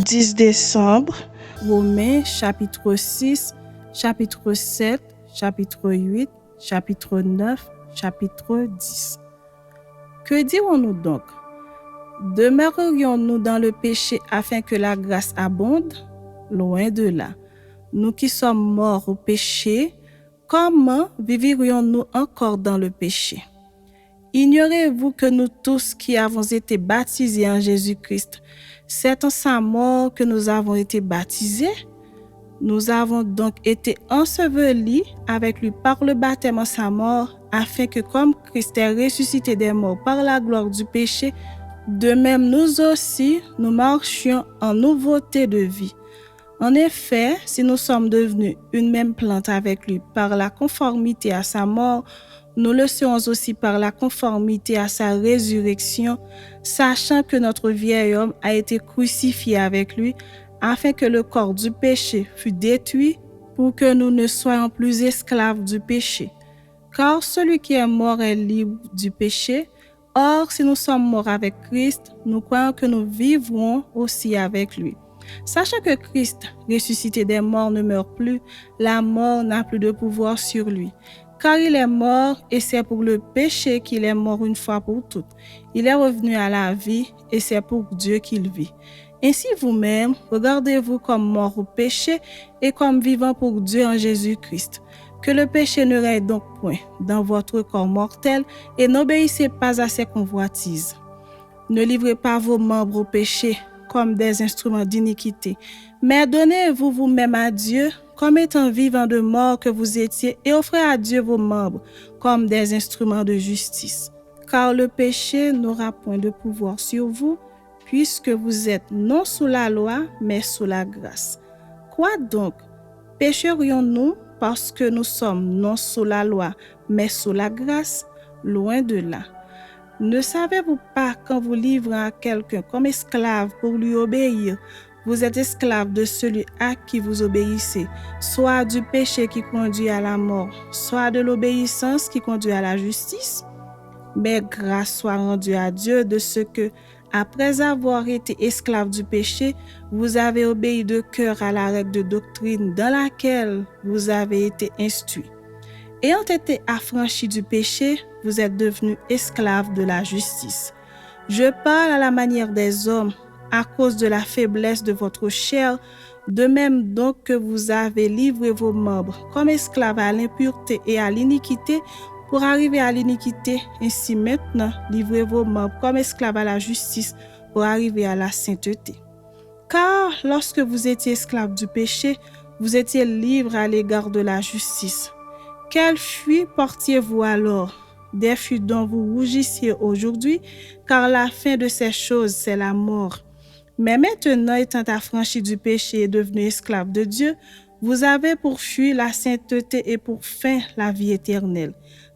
10 décembre, Romains chapitre 6, chapitre 7, chapitre 8, chapitre 9, chapitre 10. Que dirons-nous donc? Demeurerions-nous dans le péché afin que la grâce abonde? Loin de là. Nous qui sommes morts au péché, comment vivrions-nous encore dans le péché? Ignorez-vous que nous tous qui avons été baptisés en Jésus-Christ, c'est en sa mort que nous avons été baptisés? Nous avons donc été ensevelis avec lui par le baptême en sa mort, afin que comme Christ est ressuscité des morts par la gloire du péché, de même nous aussi, nous marchions en nouveauté de vie. En effet, si nous sommes devenus une même plante avec lui par la conformité à sa mort, nous le serons aussi par la conformité à sa résurrection, sachant que notre vieil homme a été crucifié avec lui, afin que le corps du péché fût détruit, pour que nous ne soyons plus esclaves du péché. Car celui qui est mort est libre du péché. Or, si nous sommes morts avec Christ, nous croyons que nous vivrons aussi avec lui. Sachant que Christ, ressuscité des morts, ne meurt plus, la mort n'a plus de pouvoir sur lui. Car il est mort et c'est pour le péché qu'il est mort une fois pour toutes. Il est revenu à la vie et c'est pour Dieu qu'il vit. Ainsi vous-même, regardez-vous comme mort au péché et comme vivant pour Dieu en Jésus-Christ. Que le péché ne règne donc point dans votre corps mortel et n'obéissez pas à ses convoitises. Ne livrez pas vos membres au péché comme des instruments d'iniquité, mais donnez-vous vous-même à Dieu comme étant vivants de mort que vous étiez et offrez à Dieu vos membres comme des instruments de justice. Car le péché n'aura point de pouvoir sur vous, puisque vous êtes non sous la loi, mais sous la grâce. Quoi donc? Pécherions-nous parce que nous sommes non sous la loi, mais sous la grâce? Loin de là. Ne savez-vous pas quand vous livrez à quelqu'un comme esclave pour lui obéir, vous êtes esclave de celui à qui vous obéissez, soit du péché qui conduit à la mort, soit de l'obéissance qui conduit à la justice? Mais grâce soit rendue à Dieu de ce que, après avoir été esclave du péché, vous avez obéi de cœur à la règle de doctrine dans laquelle vous avez été instruits. Ayant été affranchis du péché, vous êtes devenus esclaves de la justice. Je parle à la manière des hommes, à cause de la faiblesse de votre chair, de même donc que vous avez livré vos membres comme esclaves à l'impureté et à l'iniquité, pour arriver à l'iniquité. Ainsi maintenant, livrez vos membres comme esclaves à la justice, pour arriver à la sainteté. Car lorsque vous étiez esclaves du péché, vous étiez libres à l'égard de la justice. Quelle fuite portiez-vous alors? Des fuites dont vous rougissiez aujourd'hui, car la fin de ces choses, c'est la mort. Mais maintenant, étant affranchis du péché et devenus esclaves de Dieu, vous avez pour fuite la sainteté et pour fin la vie éternelle.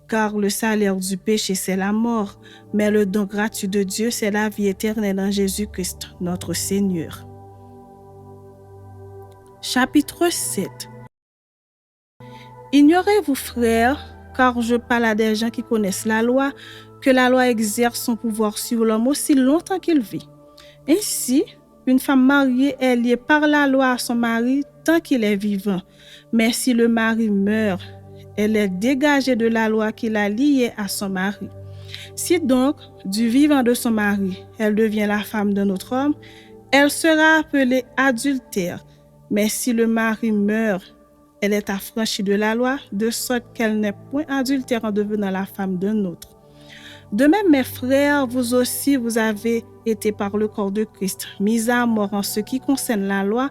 Car le salaire du péché, c'est la mort, mais le don gratuit de Dieu, c'est la vie éternelle en Jésus-Christ, notre Seigneur. Chapitre 7. Ignorez-vous, frères, car je parle à des gens qui connaissent la loi, que la loi exerce son pouvoir sur l'homme aussi longtemps qu'il vit. Ainsi, une femme mariée est liée par la loi à son mari tant qu'il est vivant. Mais si le mari meurt, elle est dégagée de la loi qui l'a liée à son mari. Si donc, du vivant de son mari, elle devient la femme d'un autre homme, elle sera appelée adultère. Mais si le mari meurt, elle est affranchie de la loi, de sorte qu'elle n'est point adultère en devenant la femme d'un autre. De même, mes frères, vous aussi, vous avez été par le corps de Christ mis à mort en ce qui concerne la loi,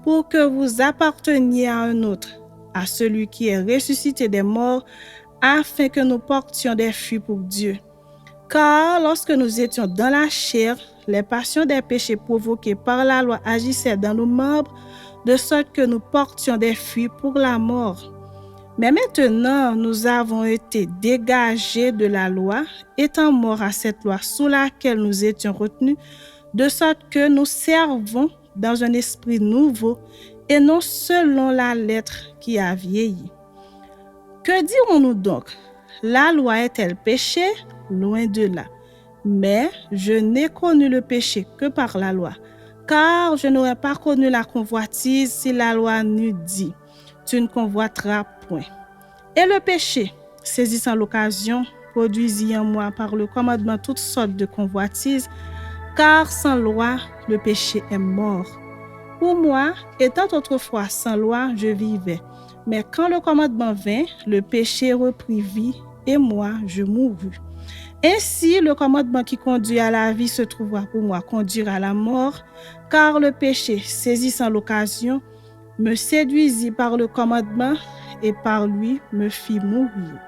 pour que vous apparteniez à un autre, à celui qui est ressuscité des morts, afin que nous portions des fruits pour Dieu. Car lorsque nous étions dans la chair, les passions des péchés provoqués par la loi agissaient dans nos membres, de sorte que nous portions des fruits pour la mort. Mais maintenant, nous avons été dégagés de la loi, étant morts à cette loi sous laquelle nous étions retenus, de sorte que nous servons dans un esprit nouveau et non selon la lettre qui a vieilli. Que dirons-nous donc? La loi est-elle péché? Loin de là. Mais je n'ai connu le péché que par la loi, Car je n'aurais pas connu la convoitise si la loi n'eût dit « Tu ne convoiteras point ». Et le péché, saisissant l'occasion, produisit en moi par le commandement toutes sortes de convoitises, car sans loi, le péché est mort. Pour moi, étant autrefois sans loi, je vivais. Mais quand le commandement vint, le péché reprit vie, et moi, je mourus. Ainsi, le commandement qui conduit à la vie se trouvera pour moi conduire à la mort, car le péché, saisissant l'occasion, me séduisit par le commandement et par lui me fit mourir.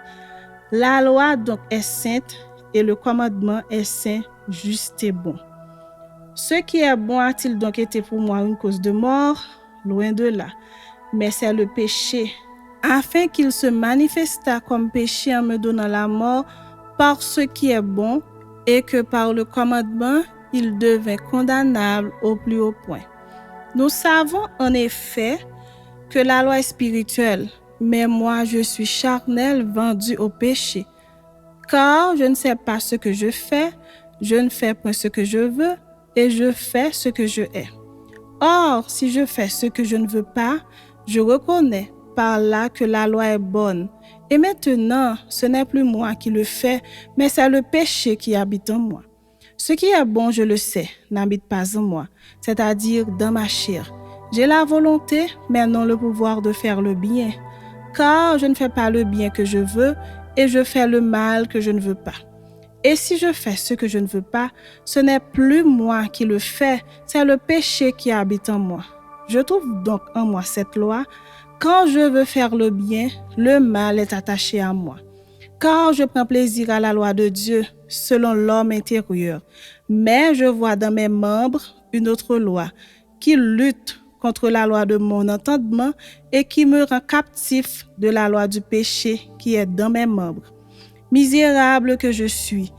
La loi donc est sainte et le commandement est saint, juste et bon. Ce qui est bon a-t-il donc été pour moi une cause de mort? Loin de là. Mais c'est le péché, afin qu'il se manifestât comme péché en me donnant la mort par ce qui est bon, et que par le commandement, il devint condamnable au plus haut point. Nous savons en effet que la loi est spirituelle, mais moi je suis charnel, vendu au péché. Car je ne sais pas ce que je ne fais point ce que je veux, et je fais ce que je hais. Or, si je fais ce que je ne veux pas, je reconnais par là que la loi est bonne. Et maintenant, ce n'est plus moi qui le fais, mais c'est le péché qui habite en moi. Ce qui est bon, je le sais, n'habite pas en moi, c'est-à-dire dans ma chair. J'ai la volonté, mais non le pouvoir de faire le bien. Car je ne fais pas le bien que je veux, et je fais le mal que je ne veux pas. Et si je fais ce que je ne veux pas, ce n'est plus moi qui le fais, c'est le péché qui habite en moi. Je trouve donc en moi cette loi. Quand je veux faire le bien, le mal est attaché à moi. Car je prends plaisir à la loi de Dieu, selon l'homme intérieur. Mais je vois dans mes membres une autre loi, qui lutte contre la loi de mon entendement et qui me rend captif de la loi du péché qui est dans mes membres. Misérable que je suis,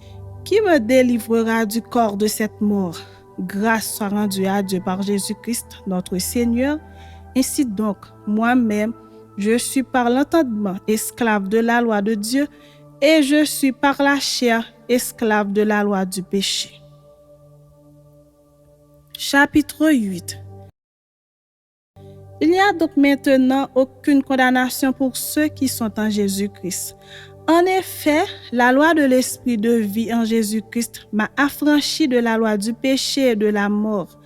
qui me délivrera du corps de cette mort? Grâce soit rendue à Dieu par Jésus-Christ, notre Seigneur. Ainsi donc, moi-même, je suis par l'entendement esclave de la loi de Dieu et je suis par la chair esclave de la loi du péché. Chapitre 8. Il n'y a donc maintenant aucune condamnation pour ceux qui sont en Jésus-Christ. En effet, la loi de l'esprit de vie en Jésus-Christ m'a affranchi de la loi du péché et de la mort.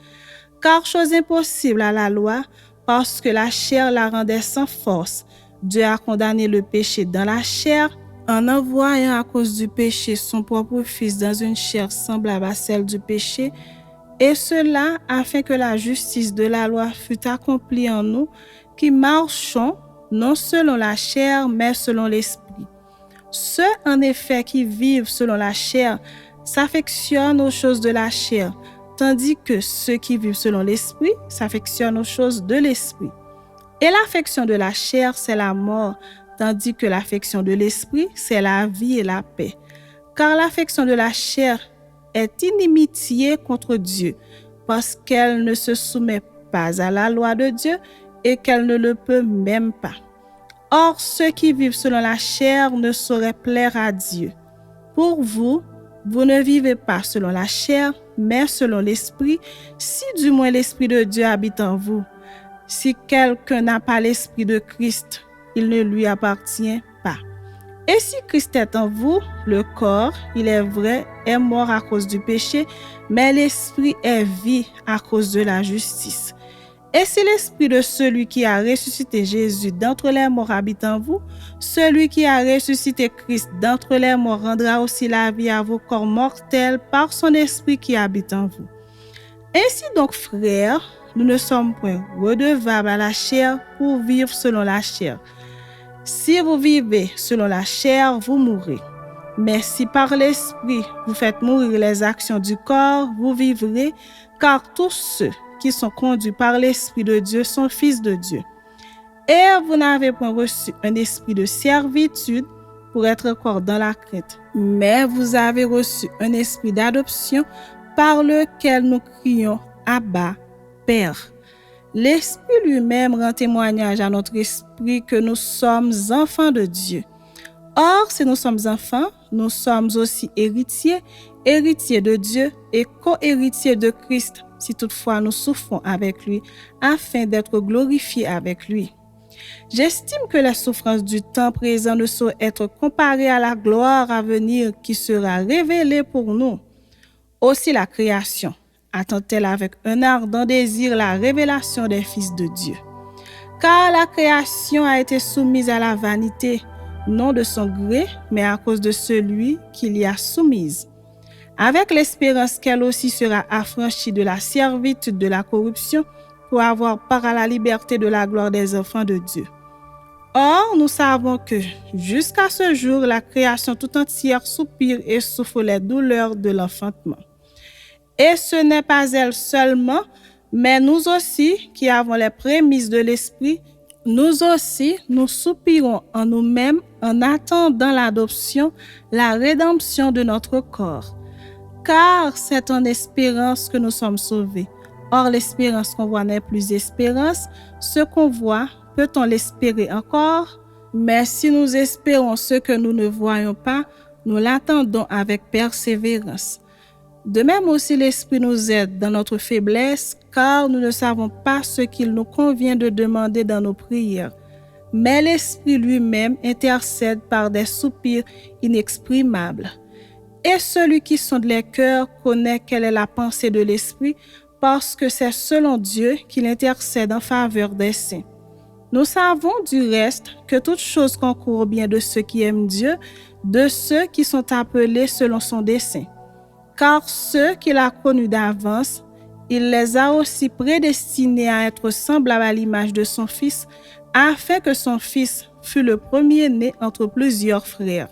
Car chose impossible à la loi, parce que la chair la rendait sans force. Dieu a condamné le péché dans la chair, en envoyant à cause du péché son propre Fils dans une chair semblable à celle du péché, et cela afin que la justice de la loi fût accomplie en nous, qui marchons non selon la chair, mais selon l'esprit. Ceux, en effet, qui vivent selon la chair s'affectionnent aux choses de la chair, tandis que ceux qui vivent selon l'esprit s'affectionnent aux choses de l'esprit. Et l'affection de la chair, c'est la mort, tandis que l'affection de l'esprit, c'est la vie et la paix. Car l'affection de la chair est inimitié contre Dieu, parce qu'elle ne se soumet pas à la loi de Dieu et qu'elle ne le peut même pas. Or, ceux qui vivent selon la chair ne sauraient plaire à Dieu. Pour vous, vous ne vivez pas selon la chair, mais selon l'esprit, si du moins l'esprit de Dieu habite en vous. Si quelqu'un n'a pas l'esprit de Christ, il ne lui appartient pas. Et si Christ est en vous, le corps, il est vrai, est mort à cause du péché, mais l'esprit est vie à cause de la justice. Et si l'esprit de celui qui a ressuscité Jésus d'entre les morts habite en vous, celui qui a ressuscité Christ d'entre les morts rendra aussi la vie à vos corps mortels par son esprit qui habite en vous. Ainsi donc, frères, nous ne sommes point redevables à la chair pour vivre selon la chair. Si vous vivez selon la chair, vous mourrez. Mais si par l'esprit vous faites mourir les actions du corps, vous vivrez, car tous ceux qui sont conduits par l'Esprit de Dieu sont fils de Dieu. Et vous n'avez point reçu un esprit de servitude pour être encore dans la crainte, mais vous avez reçu un esprit d'adoption par lequel nous crions « Abba, Père ». L'Esprit lui-même rend témoignage à notre esprit que nous sommes enfants de Dieu. Or, si nous sommes enfants, nous sommes aussi héritiers, héritiers de Dieu et co-héritiers de Christ, si toutefois nous souffrons avec lui, afin d'être glorifiés avec lui. J'estime que les souffrances du temps présent ne sauraient être comparées à la gloire à venir qui sera révélée pour nous. Aussi la création attend-elle avec un ardent désir la révélation des fils de Dieu. Car la création a été soumise à la vanité, non de son gré, mais à cause de celui qui l'y a soumise, avec l'espérance qu'elle aussi sera affranchie de la servitude de la corruption pour avoir part à la liberté de la gloire des enfants de Dieu. Or, nous savons que, jusqu'à ce jour, la création tout entière soupire et souffre les douleurs de l'enfantement. Et ce n'est pas elle seulement, mais nous aussi, qui avons les prémices de l'Esprit, nous aussi, nous soupirons en nous-mêmes en attendant l'adoption, la rédemption de notre corps. Car c'est en espérance que nous sommes sauvés. Or, l'espérance qu'on voit n'est plus espérance. Ce qu'on voit, peut-on l'espérer encore? Mais si nous espérons ce que nous ne voyons pas, nous l'attendons avec persévérance. De même aussi, l'Esprit nous aide dans notre faiblesse, car nous ne savons pas ce qu'il nous convient de demander dans nos prières. Mais l'Esprit lui-même intercède par des soupirs inexprimables. Et celui qui sonde les cœurs connaît quelle est la pensée de l'Esprit, parce que c'est selon Dieu qu'il intercède en faveur des saints. Nous savons du reste que toute chose concourt au bien de ceux qui aiment Dieu, de ceux qui sont appelés selon son dessein. Car ceux qu'il a connus d'avance, il les a aussi prédestinés à être semblables à l'image de son Fils, afin que son Fils fût le premier-né entre plusieurs frères.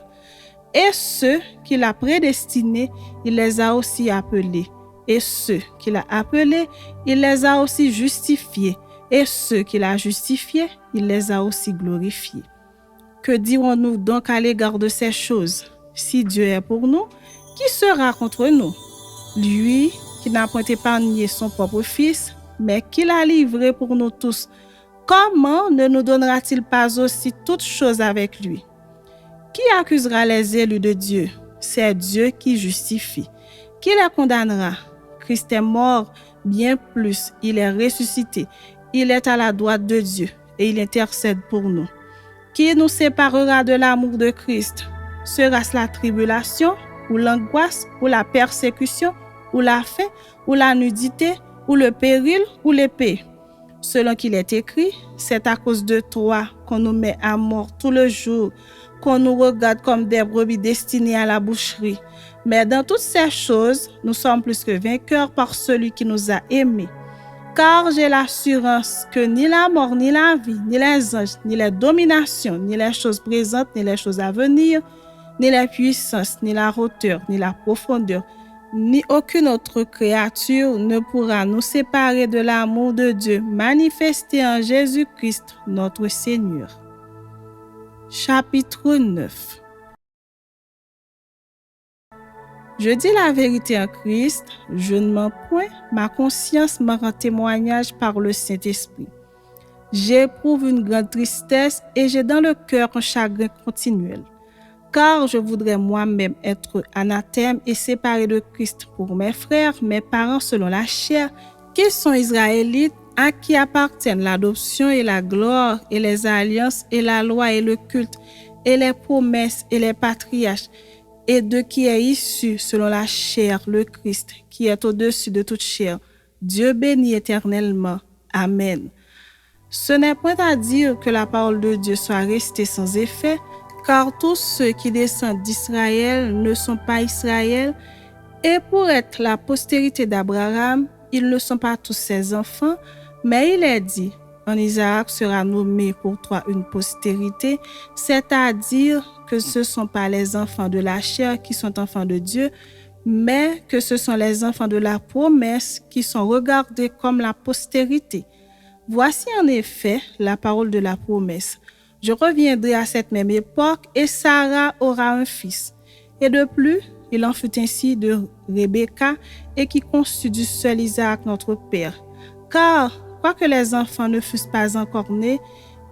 Et ceux qu'il a prédestinés, il les a aussi appelés. Et ceux qu'il a appelés, il les a aussi justifiés. Et ceux qu'il a justifiés, il les a aussi glorifiés. Que dirons-nous donc à l'égard de ces choses? Si Dieu est pour nous, qui sera contre nous? Lui qui n'a point épargné son propre Fils, mais qui l'a livré pour nous tous, comment ne nous donnera-t-il pas aussi toutes choses avec lui? Qui accusera les élus de Dieu? C'est Dieu qui justifie. Qui les condamnera? Christ est mort, bien plus, il est ressuscité. Il est à la droite de Dieu et il intercède pour nous. Qui nous séparera de l'amour de Christ? Sera-ce la tribulation, ou l'angoisse, ou la persécution, ou la faim, ou la nudité, ou le péril, ou l'épée? Selon qu'il est écrit, c'est à cause de toi qu'on nous met à mort tout le jour, qu'on nous regarde comme des brebis destinées à la boucherie. Mais dans toutes ces choses, nous sommes plus que vainqueurs par celui qui nous a aimés. Car j'ai l'assurance que ni la mort, ni la vie, ni les anges, ni les dominations, ni les choses présentes, ni les choses à venir, ni les puissances, ni la hauteur, ni la profondeur, ni aucune autre créature ne pourra nous séparer de l'amour de Dieu manifesté en Jésus-Christ, notre Seigneur. Chapitre 9. Je dis la vérité en Christ, je ne mens point, ma conscience m'en rend témoignage par le Saint-Esprit. J'éprouve une grande tristesse et j'ai dans le cœur un chagrin continuel, car je voudrais moi-même être anathème et séparé de Christ pour mes frères, mes parents selon la chair, qui sont israélites, à qui appartiennent l'adoption et la gloire et les alliances et la loi et le culte et les promesses et les patriarches, et de qui est issu selon la chair le Christ, qui est au-dessus de toute chair, Dieu béni éternellement. Amen. Ce n'est point à dire que la parole de Dieu soit restée sans effet, car tous ceux qui descendent d'Israël ne sont pas Israël, et pour être la postérité d'Abraham, ils ne sont pas tous ses enfants, mais il est dit, en Isaac sera nommé pour toi une postérité, c'est-à-dire que ce ne sont pas les enfants de la chair qui sont enfants de Dieu, mais que ce sont les enfants de la promesse qui sont regardés comme la postérité. Voici en effet la parole de la promesse. Je reviendrai à cette même époque et Sarah aura un fils. Et de plus, il en fut ainsi de Rebecca et qui conçut du seul Isaac notre père. Car, quoique les enfants ne fussent pas encore nés,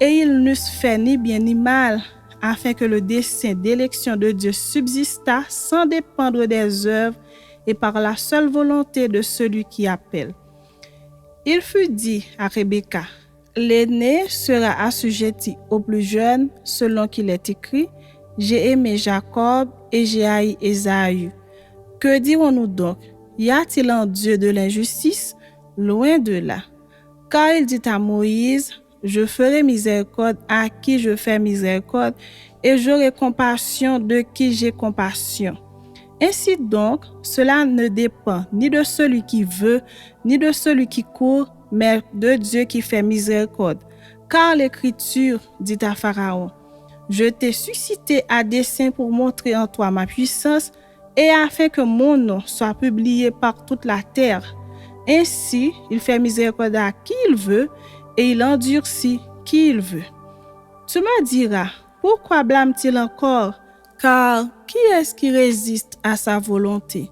et ils n'eussent fait ni bien ni mal, afin que le dessein d'élection de Dieu subsistât sans dépendre des œuvres et par la seule volonté de celui qui appelle. Il fut dit à Rebecca, l'aîné sera assujetti au plus jeune, selon qu'il est écrit, j'ai aimé Jacob et j'ai haï Ésaü. Que dirons-nous donc? Y a-t-il en Dieu de l'injustice? Loin de là. Car il dit à Moïse, je ferai miséricorde à qui je fais miséricorde, et j'aurai compassion de qui j'ai compassion. Ainsi donc, cela ne dépend ni de celui qui veut, ni de celui qui court, mais de Dieu qui fait miséricorde. Car l'Écriture dit à Pharaon, je t'ai suscité à dessein pour montrer en toi ma puissance, et afin que mon nom soit publié par toute la terre. Ainsi, il fait miséricorde à qui il veut, et il endurcit qui il veut. Tu me diras, pourquoi blâme-t-il encore? Car qui est-ce qui résiste à sa volonté?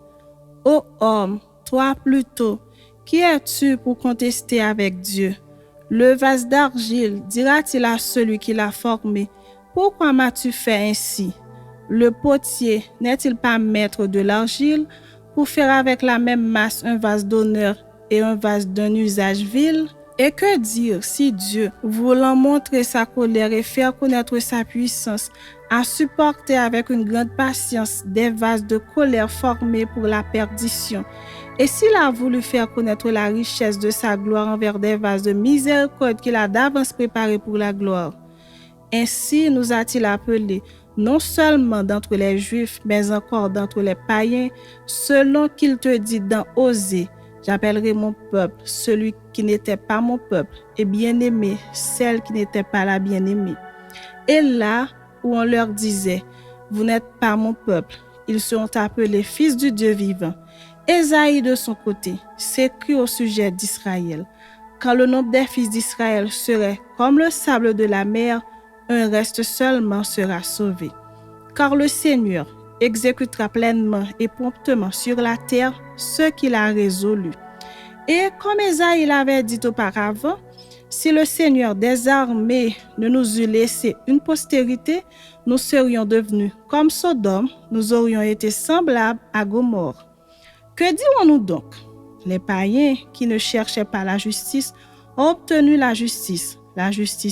Ô homme, toi plutôt, qui es-tu pour contester avec Dieu? Le vase d'argile dira-t-il à celui qui l'a formé, pourquoi m'as-tu fait ainsi? Le potier n'est-il pas maître de l'argile pour faire avec la même masse un vase d'honneur et un vase d'un usage vil? Et que dire si Dieu, voulant montrer sa colère et faire connaître sa puissance, a supporté avec une grande patience des vases de colère formés pour la perdition, et s'il a voulu faire connaître la richesse de sa gloire envers des vases de miséricorde qu'il a d'avance préparés pour la gloire? Ainsi nous a-t-il appelés, non seulement d'entre les Juifs, mais encore d'entre les païens, selon qu'il te dit dans Osée, j'appellerai mon peuple celui qui n'était pas mon peuple, et bien-aimé celle qui n'était pas la bien-aimée. Et là où on leur disait, vous n'êtes pas mon peuple, ils seront appelés fils du Dieu vivant. Ésaïe de son côté s'écrit au sujet d'Israël, quand le nombre des fils d'Israël serait comme le sable de la mer, un reste seulement sera sauvé. Car le Seigneur exécutera pleinement et promptement sur la terre ce qu'il a résolu. Et comme Ésaïe l'avait dit auparavant, si le Seigneur des armées ne nous eût laissé une postérité, nous serions devenus comme Sodome, nous aurions été semblables à Gomorrhe. Que dirons-nous donc? Les païens qui ne cherchaient pas la justice ont obtenu la justice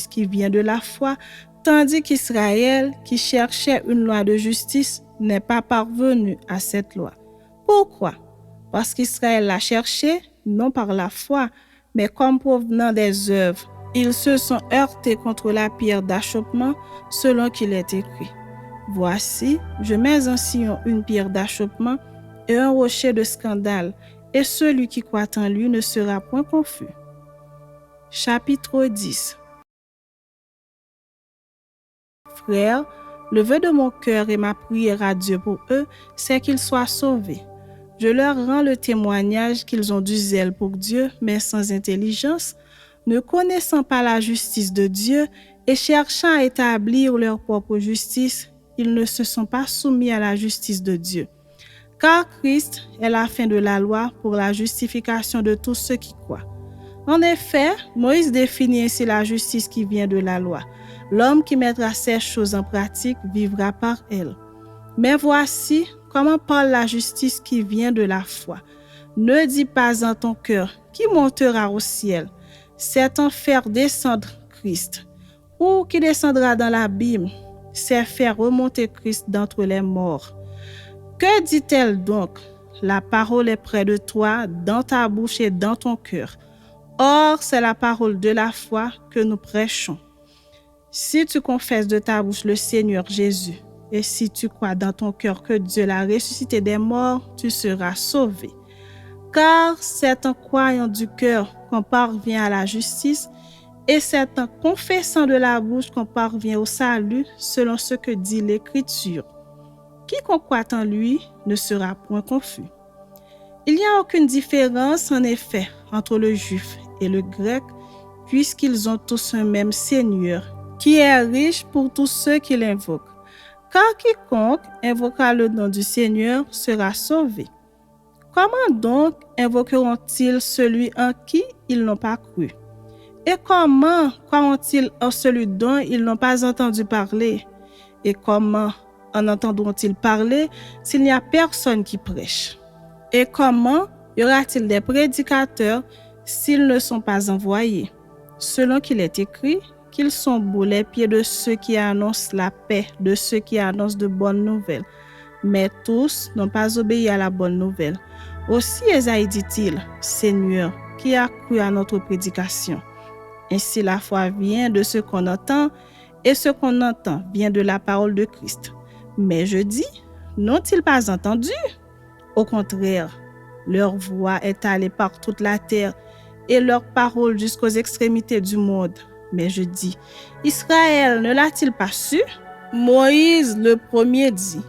qui vient de la foi, tandis qu'Israël, qui cherchait une loi de justice, n'est pas parvenu à cette loi. Pourquoi? Parce qu'Israël l'a cherchée, non par la foi, mais comme provenant des œuvres. Ils se sont heurtés contre la pierre d'achoppement, selon qu'il est écrit. Voici, je mets en Sion une pierre d'achoppement et un rocher de scandale, et celui qui croit en lui ne sera point confus. Chapitre 10. Frères, le vœu de mon cœur et ma prière à Dieu pour eux, c'est qu'ils soient sauvés. Je leur rends le témoignage qu'ils ont du zèle pour Dieu, mais sans intelligence, ne connaissant pas la justice de Dieu et cherchant à établir leur propre justice, ils ne se sont pas soumis à la justice de Dieu. Car Christ est la fin de la loi pour la justification de tous ceux qui croient. En effet, Moïse définit ainsi la justice qui vient de la loi. L'homme qui mettra ces choses en pratique vivra par elles. Mais voici comment parle la justice qui vient de la foi. Ne dis pas en ton cœur qui montera au ciel, c'est en faire descendre Christ, ou qui descendra dans l'abîme, c'est faire remonter Christ d'entre les morts. Que dit-elle donc? La parole est près de toi, dans ta bouche et dans ton cœur. Or, c'est la parole de la foi que nous prêchons. Si tu confesses de ta bouche le Seigneur Jésus, et si tu crois dans ton cœur que Dieu l'a ressuscité des morts, tu seras sauvé. Car c'est en croyant du cœur qu'on parvient à la justice, et c'est en confessant de la bouche qu'on parvient au salut, selon ce que dit l'Écriture. Quiconque croit en lui ne sera point confus. Il n'y a aucune différence, en effet, entre le juif et le grec, puisqu'ils ont tous un même Seigneur, qui est riche pour tous ceux qui l'invoquent. Car quiconque invoquera le nom du Seigneur sera sauvé. Comment donc invoqueront-ils celui en qui ils n'ont pas cru? Et comment croiront-ils en celui dont ils n'ont pas entendu parler? Et comment en entendront-ils parler s'il n'y a personne qui prêche? Et comment y aura-t-il des prédicateurs s'ils ne sont pas envoyés. Selon qu'il est écrit, qu'ils sont beaux les pieds de ceux qui annoncent la paix, de ceux qui annoncent de bonnes nouvelles. Mais tous n'ont pas obéi à la bonne nouvelle. Aussi Ésaïe dit-il, Seigneur, qui a cru à notre prédication? Ainsi la foi vient de ce qu'on entend, et ce qu'on entend vient de la parole de Christ. Mais je dis, n'ont-ils pas entendu? Au contraire, leur voix est allée par toute la terre et leur parole jusqu'aux extrémités du monde. Mais je dis, Israël ne l'a-t-il pas su? Moïse le premier dit,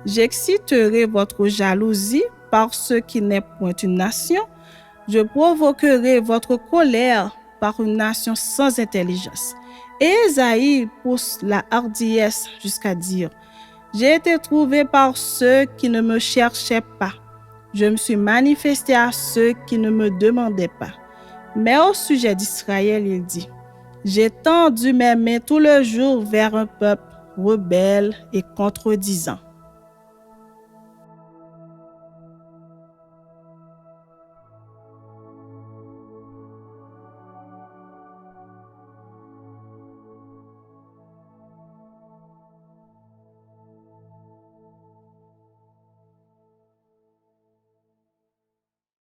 j'exciterai votre jalousie par ce qui n'est point une nation. Je provoquerai votre colère par une nation sans intelligence. Et Ésaïe pousse la hardiesse jusqu'à dire, j'ai été trouvé par ceux qui ne me cherchaient pas. Je me suis manifesté à ceux qui ne me demandaient pas. Mais au sujet d'Israël, il dit, j'ai tendu mes mains tout le jour vers un peuple rebelle et contredisant.